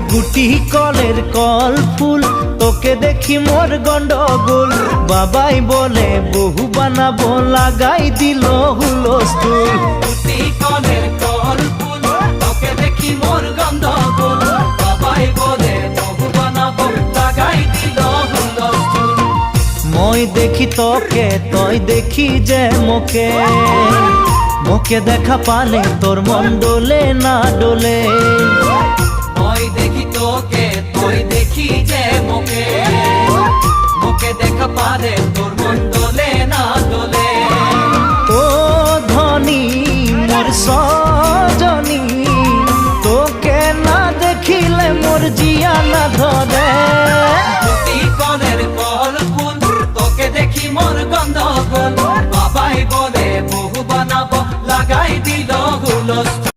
গুটি কলের কল ফুল তোকে দেখি মোর গন্ডগোল বাবাই বলে বহু বানাবো লাগাই দিল হুলস্থুল গুটি কলের কল ফুল তোকে দেখি মোর গন্ডগোল বাবাই বলে বহু বানাবো লাগাই দিল হুলস্থুল মই দেখি তোকে তই দেখি যে মোকে মোকে দেখা পালে তোর মন ডোলে না ডোলে মই দেখি তোকে তুই দেখি যে মোকে মোকে দেখা পারে তোর মন দোলে না দোলে ও ধনী মোর সজনী তোকে না দেখিলে মোর জিয়া না ধরে গুটি কলের কল ফুল তোকে দেখি মোর গন্ডগোল বাবাই বলে বহু বানাবো লাগাই দিল হুলস্থুল